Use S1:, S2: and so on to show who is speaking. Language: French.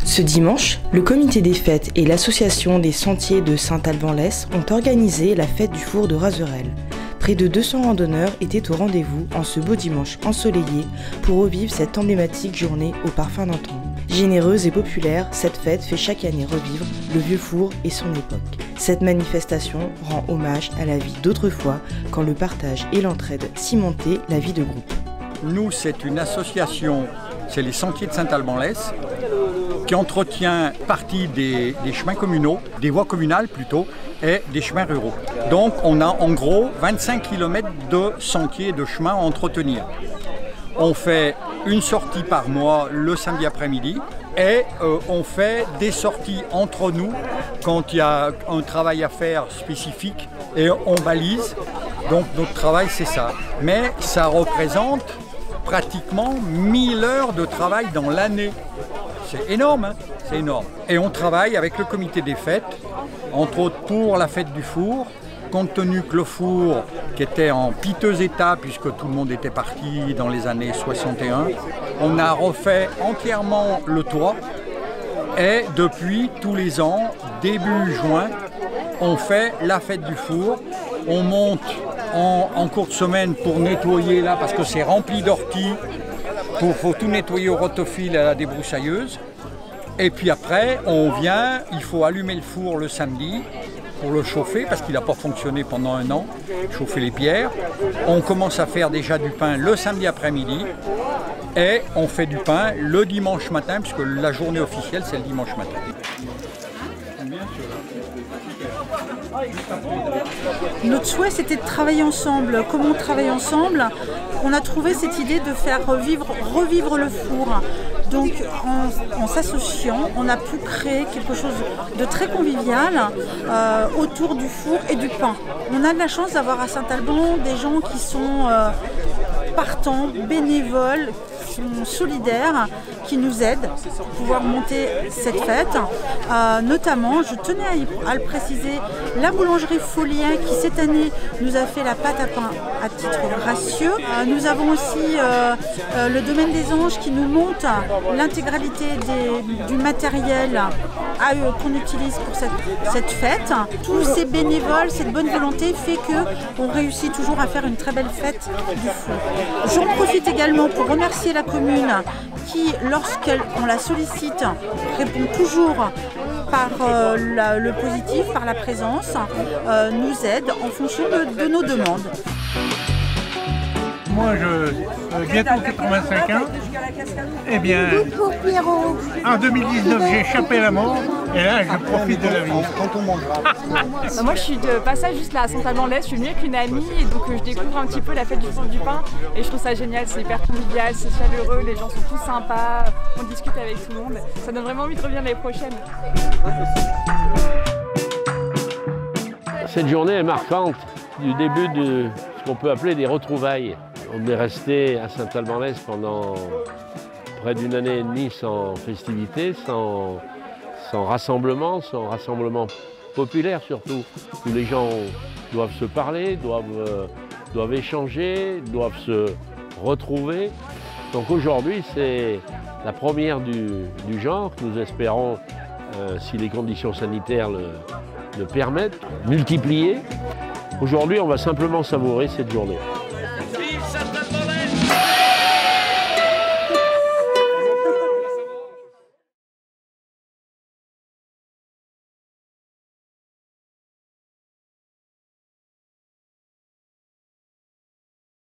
S1: Ce dimanche, le comité des fêtes et l'association des sentiers de Saint-Alban-l'Hesse ont organisé la fête du four de Razerel. Près de 200 randonneurs étaient au rendez-vous en ce beau dimanche ensoleillé pour revivre cette emblématique journée au parfum d'antan. Généreuse et populaire, cette fête fait chaque année revivre le vieux four et son époque. Cette manifestation rend hommage à la vie d'autrefois quand le partage et l'entraide cimentaient la vie de groupe.
S2: Nous, c'est une association, c'est les Sentiers de Saint-Alban-l'Hesse, qui entretient partie des chemins communaux, des voies communales plutôt, et des chemins ruraux. Donc on a en gros 25 km de sentiers et de chemins à entretenir. On fait une sortie par mois le samedi après-midi et on fait des sorties entre nous quand il y a un travail à faire spécifique et on balise. Donc notre travail c'est ça. Mais ça représente pratiquement 1000 heures de travail dans l'année. C'est énorme, hein, c'est énorme. Et on travaille avec le comité des fêtes, entre autres pour la fête du four, compte tenu que le four, qui était en piteux état, puisque tout le monde était parti dans les années 61, on a refait entièrement le toit. Et depuis, tous les ans, début juin, on fait la fête du four. On monte en cours de semaine pour nettoyer là, parce que c'est rempli d'orties. Il faut tout nettoyer au rotophile à la débroussailleuse. Et puis après, on vient, il faut allumer le four le samedi pour le chauffer, parce qu'il n'a pas fonctionné pendant un an, chauffer les pierres. On commence à faire déjà du pain le samedi après-midi. Et on fait du pain le dimanche matin, puisque la journée officielle, c'est le dimanche matin.
S3: Notre souhait, c'était de travailler ensemble. Comment on travaille ensemble? On a trouvé cette idée de faire revivre le four. Donc, en s'associant, on a pu créer quelque chose de très convivial autour du four et du pain. On a de la chance d'avoir à Saint-Alban des gens qui sont partants, bénévoles, solidaires, qui nous aident pour pouvoir monter cette fête. Notamment, je tenais à le préciser, la boulangerie Folien qui cette année nous a fait la pâte à pain à titre gracieux. Nous avons aussi le domaine des anges qui nous monte l'intégralité du matériel qu'on utilise pour cette fête. Tous ces bénévoles, cette bonne volonté fait qu'on réussit toujours à faire une très belle fête du four. J'en profite également pour remercier la commune qui, lorsqu'on la sollicite, répond toujours par le positif, par la présence, nous aide en fonction de nos demandes.
S4: Moi, bientôt 85 ans, eh bien, en 2019, j'ai échappé à la mort, et là, je profite de la vie.
S5: Moi, je suis de passage juste là à Saint-Alban-l'Hesse, je suis venue avec une amie, et donc je découvre un petit peu la fête du four du pain, et je trouve ça génial, c'est hyper convivial, c'est chaleureux, les gens sont tous sympas, on discute avec tout le monde, ça donne vraiment envie de revenir l'année prochaine.
S6: Cette journée est marquante du début de ce qu'on peut appeler des retrouvailles. On est resté à Saint-Alban-l'Hesse pendant près d'une année et demie sans festivité, sans rassemblement populaire surtout, où les gens doivent se parler, doivent échanger, doivent se retrouver. Donc aujourd'hui, c'est la première du genre que nous espérons, si les conditions sanitaires le permettent, multiplier. Aujourd'hui, on va simplement savourer cette journée.